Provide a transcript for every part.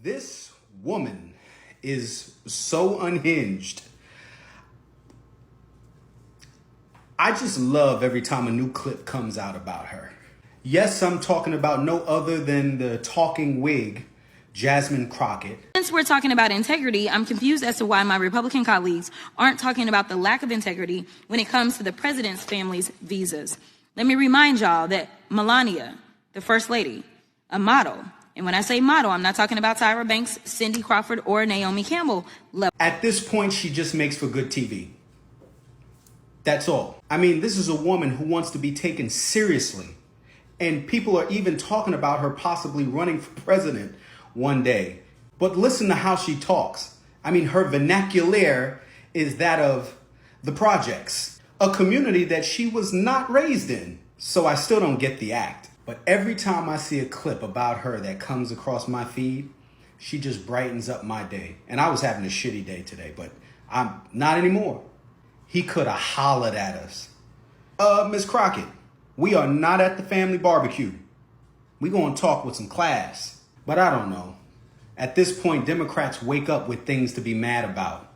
This woman is so unhinged. I just love every time a new clip comes out about her. Yes, I'm talking about no other than the talking wig, Jasmine Crockett. Since we're talking about integrity, I'm confused as to why my Republican colleagues aren't talking about the lack of integrity when it comes to the president's family's visas. Let me remind y'all that Melania, the First Lady, a model, and when I say model, I'm not talking about Tyra Banks, Cindy Crawford, or Naomi Campbell level. At this point, she just makes for good TV. That's all. I mean, this is a woman who wants to be taken seriously. And people are even talking about her possibly running for president one day. But listen to how she talks. I mean, her vernacular is that of the projects, a community that she was not raised in. So I still don't get the act. But every time I see a clip about her that comes across my feed, she just brightens up my day. And I was having a shitty day today, but I'm not anymore. He could have hollered at us. Miss Crockett, we are not at the family barbecue. We gonna talk with some class. But I don't know. At this point, Democrats wake up with things to be mad about.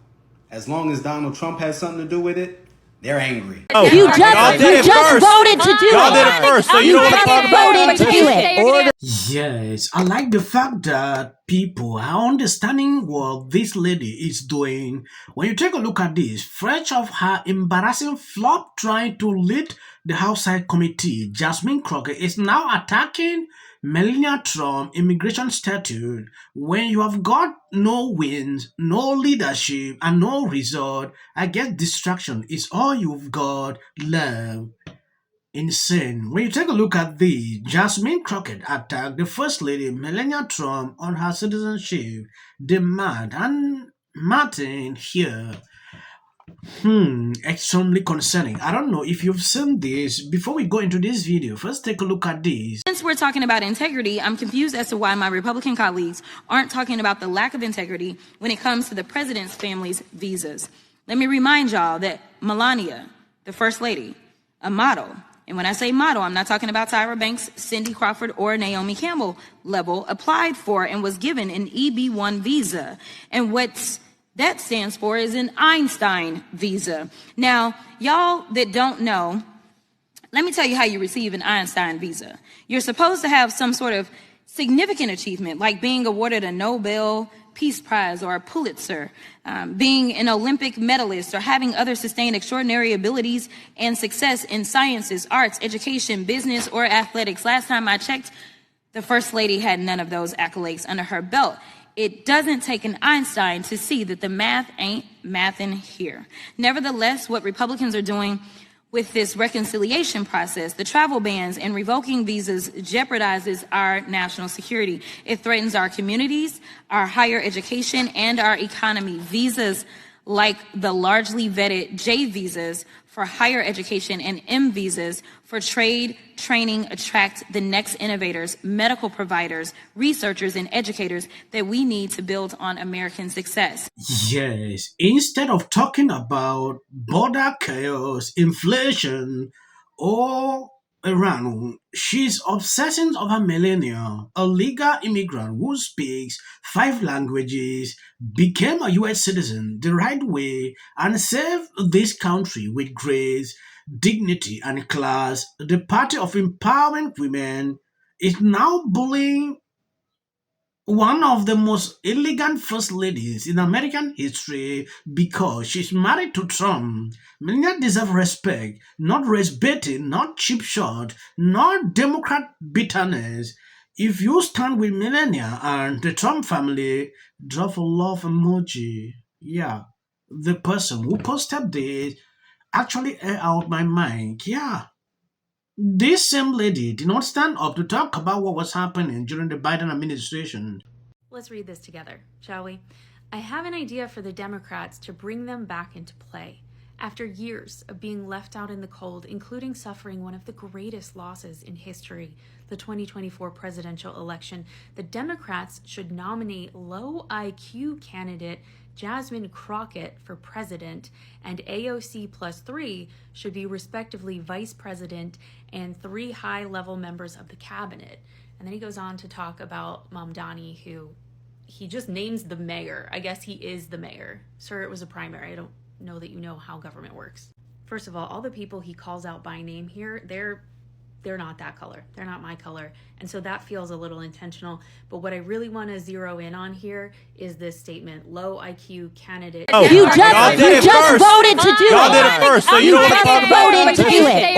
As long as Donald Trump has something to do with it, they're angry. Oh, you just voted to do it. Y'all did it first, so you don't want to talk about voted to do it. Yes, I like the fact that people are understanding what this lady is doing. When you take a look at this, fresh off her embarrassing flop trying to lead the House Side Committee, Jasmine Crockett is now attacking Melania Trump immigration statute. When you have got no wins, no leadership, and no result, I guess distraction is all you've got left. Insane. When you take a look at this, Jasmine Crockett attacked the First Lady Melania Trump on her citizenship demand, and mathin here. Extremely concerning. I don't know if you've seen this. Before we go into this video, first take a look at this. Since we're talking about integrity, I'm confused as to why my Republican colleagues aren't talking about the lack of integrity when it comes to the president's family's visas. Let me remind y'all that Melania, the First Lady, a model, and when I say model, I'm not talking about Tyra Banks, Cindy Crawford, or Naomi Campbell level, applied for and was given an EB-1 visa. And what that stands for is an Einstein visa. Now, y'all that don't know, let me tell you how you receive an Einstein visa. You're supposed to have some sort of significant achievement, like being awarded a Nobel Peace Prize or a Pulitzer, being an Olympic medalist, or having other sustained extraordinary abilities and success in sciences, arts, education, business, or athletics. Last time I checked, the First Lady had none of those accolades under her belt. It doesn't take an Einstein to see that the math ain't mathin' here. Nevertheless, what Republicans are doing with this reconciliation process, the travel bans and revoking visas, jeopardizes our national security. It threatens our communities, our higher education, and our economy. Visas like the largely vetted J visas for higher education and M visas for trade, training, attract the next innovators, medical providers, researchers, and educators that we need to build on American success. Yes, instead of talking about border chaos, inflation, or Iran, she's obsessing over Melania, a legal immigrant who speaks 5 languages, became a US citizen the right way, and saved this country with grace, dignity, and class. The party of empowering women is now bullying one of the most elegant first ladies in American history because she's married to Trump. Melania deserves respect, not race baiting, not cheap shot, not Democrat bitterness. If you stand with Melania and the Trump family, drop a love emoji. Yeah, the person who posted this actually air out my mind. Yeah. This same lady did not stand up to talk about what was happening during the Biden administration. Let's read this together, shall we? I have an idea for the Democrats to bring them back into play. After years of being left out in the cold, including suffering one of the greatest losses in history, the 2024 presidential election, the Democrats should nominate low IQ candidate Jasmine Crockett for president, and AOC plus 3 should be respectively vice president and 3 high-level members of the cabinet. And then he goes on to talk about Mamdani, who he just names the mayor. I guess he is the mayor. Sir, it was a primary. I don't know that you know how government works. First of all the people he calls out by name here, they're not that color. They're not my color. And so that feels a little intentional. But what I really want to zero in on here is this statement, low IQ candidate. You just voted to do Y'all it. did it first, so you don't want to talk about it. Voted to do it.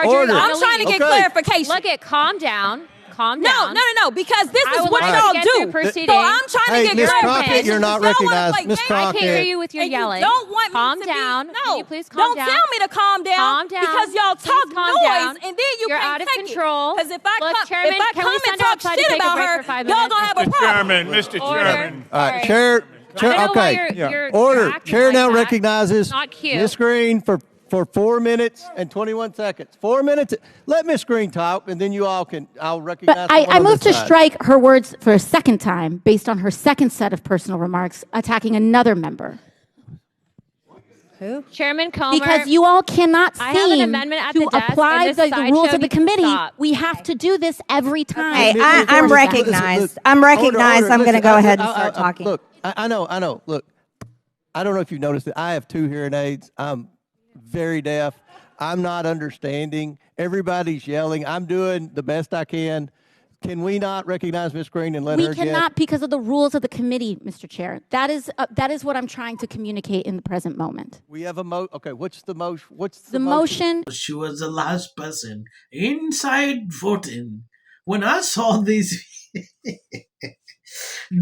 Order. I'm trying to get clarification. Look at, calm down. No, because this is what like y'all to get do. through proceedings. So I'm trying to get Miss clarification. Crockett, you're not recognized. Miss I can't hear Crockett. you with your And you yelling. don't want me calm to down. Be, Can you please calm don't down? tell me to calm down. Calm down. Because y'all Please talk calm noise, down. and then you You're can't out of take control. Because if I Look, come, Chairman, if I can we come send and talk outside to shit take a about break her, for 5 y'all minutes? gonna have a problem. Mr. Order. Chairman. All right, Sorry. Chair. I don't know why Okay. you're Order. tracking Chair like now that. recognizes Not cute. Miss Green for 4 minutes and 21 seconds. 4 minutes. Let Miss Green talk, and then you all can. I'll recognize. But I move to strike her words for a second time based on her second set of personal remarks attacking another member. Who? Chairman Comer. Because you all cannot I have an seem amendment at to the desk, apply and this the rules sideshow of the needs to committee. stop. We have to do this every time. Hey, I'm recognized. I'm recognized. I'm going to go ahead and start talking. Look, I know. Look, I don't know if you noticed it. I have 2 hearing aids. I'm very deaf. I'm not understanding. Everybody's yelling. I'm doing the best I can. Can we not recognize Ms. Green and let her We get? cannot because of the rules of the committee, Mr. Chair. That is what I'm trying to communicate in the present moment. We have a Okay, what's the motion? What's The motion. She was the last person inside voting. When I saw these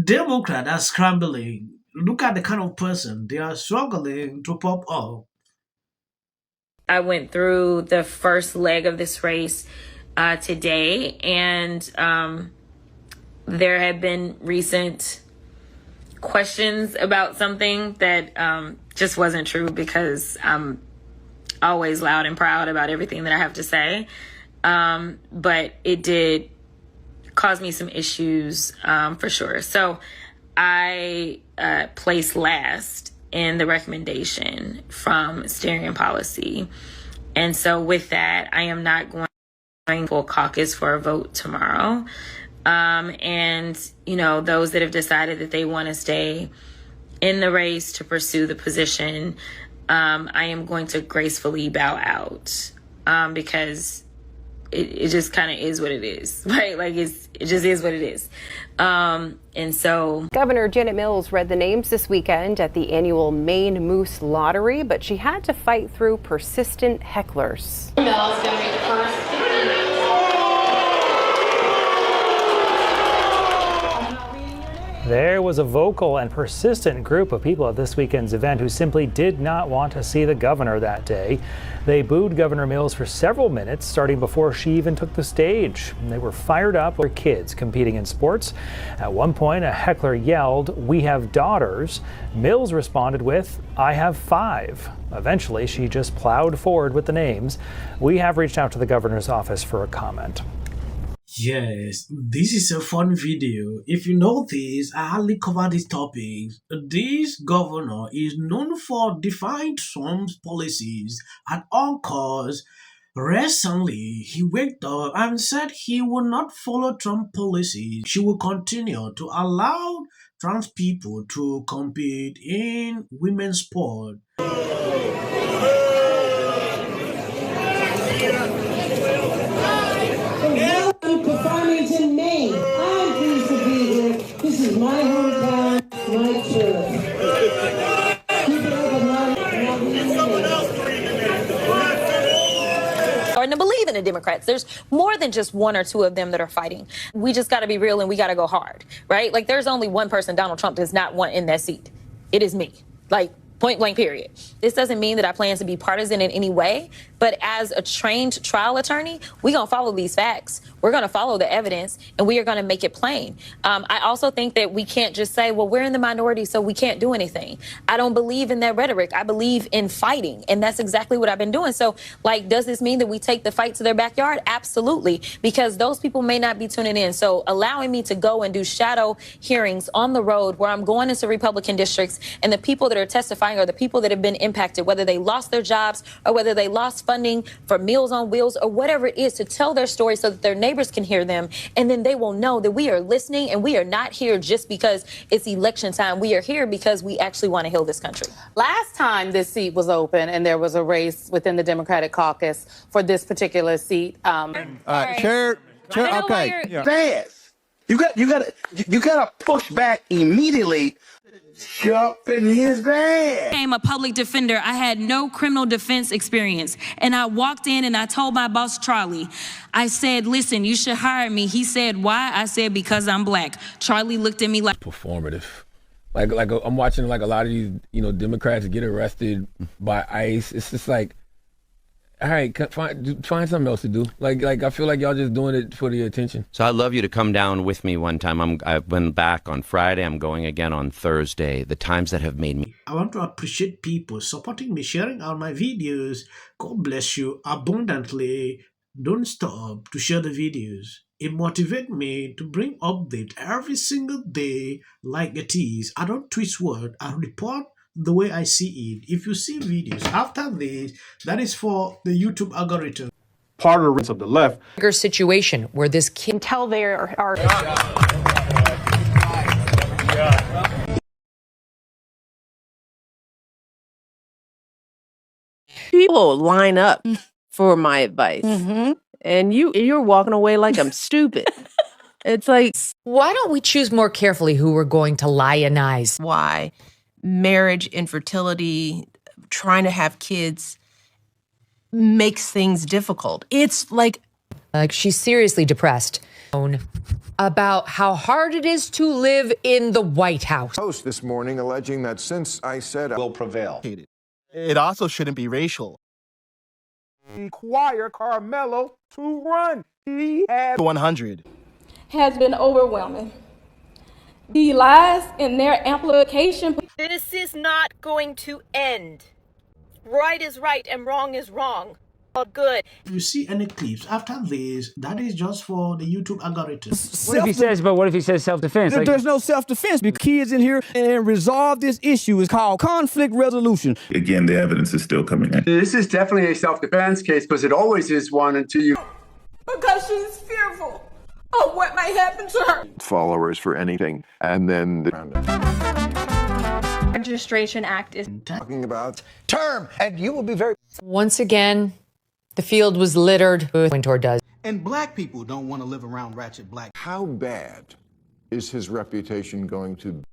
Democrats are scrambling, look at the kind of person they are struggling to pop up. I went through the first leg of this race today, and there have been recent questions about something that just wasn't true, because I'm always loud and proud about everything that I have to say. But it did cause me some issues for sure. So I placed last in the recommendation from steering and policy. And so with that, I am not going full caucus for a vote tomorrow. And, you know, those that have decided that they want to stay in the race to pursue the position, I am going to gracefully bow out because it just kind of is what it is, right? Like it just is what it is. And so Governor Janet Mills read the names this weekend at the annual Maine Moose Lottery, but she had to fight through persistent hecklers. Mills going to be the first. There was a vocal and persistent group of people at this weekend's event who simply did not want to see the governor that day. They booed Governor Mills for several minutes, starting before she even took the stage. They were fired up over kids competing in sports. At one point, a heckler yelled, "We have daughters." Mills responded with, "I have 5." Eventually, she just plowed forward with the names. We have reached out to the governor's office for a comment. Yes, this is a fun video. If you notice, I hardly cover these topics. This governor is known for defying Trump's policies at all costs. Recently, he waked up and said he will not follow Trump policies. She will continue to allow trans people to compete in women's sport. Performing in Maine. I'm pleased to be here. This is my hometown, my church. Starting to believe in the Democrats. There's more than just 1 or 2 of them that are fighting. We just got to be real and we got to go hard, right? Like there's only one person Donald Trump does not want in that seat. It is me. Like point blank period. This doesn't mean that I plan to be partisan in any way, but as a trained trial attorney, we're going to follow these facts. We're going to follow the evidence and we are going to make it plain. I also think that we can't just say, well, we're in the minority, so we can't do anything. I don't believe in that rhetoric. I believe in fighting. And that's exactly what I've been doing. So like, does this mean that we take the fight to their backyard? Absolutely. Because those people may not be tuning in. So allowing me to go and do shadow hearings on the road where I'm going into Republican districts and the people that are testifying are the people that have been impacted, whether they lost their jobs or whether they lost funding for Meals on Wheels or whatever it is, to tell their story so that their neighbors neighbors can hear them, and then they will know that we are listening and we are not here just because it's election time. We are here because we actually want to heal this country. Last time this seat was open and there was a race within the Democratic caucus for this particular seat. Chair, okay. Fast. You gotta push back immediately. Jump in his van. I became a public defender. I had no criminal defense experience. And I walked in and I told my boss, Charlie, I said, listen, you should hire me. He said, why? I said, because I'm black. Charlie looked at me like performative. Like I'm watching like a lot of these, Democrats get arrested by ICE. It's just like, all right, find something else to do. Like I feel like y'all just doing it for the attention. So I'd love you to come down with me one time. I went back on Friday. I'm going again on Thursday. The times that have made me. I want to appreciate people supporting me, sharing all my videos. God bless you abundantly. Don't stop to share the videos. It motivates me to bring update every single day like it is. I don't twist word. I report the way I see it. If you see videos after this, that is for the YouTube algorithm. Part of the left. Bigger situation where this kid Until there are. People line up for my advice, and you're walking away like I'm stupid. It's like, why don't we choose more carefully who we're going to lionize? Why marriage, infertility, trying to have kids makes things difficult. It's like she's seriously depressed about how hard it is to live in the White House. Post this morning alleging that since I said I will prevail. It also shouldn't be racial. Require Carmelo to run. He had 100. Has been overwhelming. The lies in their amplification. This is not going to end. Right is right and wrong is wrong. All good. If you see any clips after this, that is just for the YouTube algorithm. What if he says self-defense? There's no self-defense because kids in here and resolve this issue is called conflict resolution. Again, the evidence is still coming in. This is definitely a self-defense case because it always is one until you. Because she's fearful of what might happen to her. Followers for anything, and then the Registration Act is talking about term, and you will be very. Once again, the field was littered with Wintour does. And black people don't want to live around ratchet black. How bad is his reputation going to be?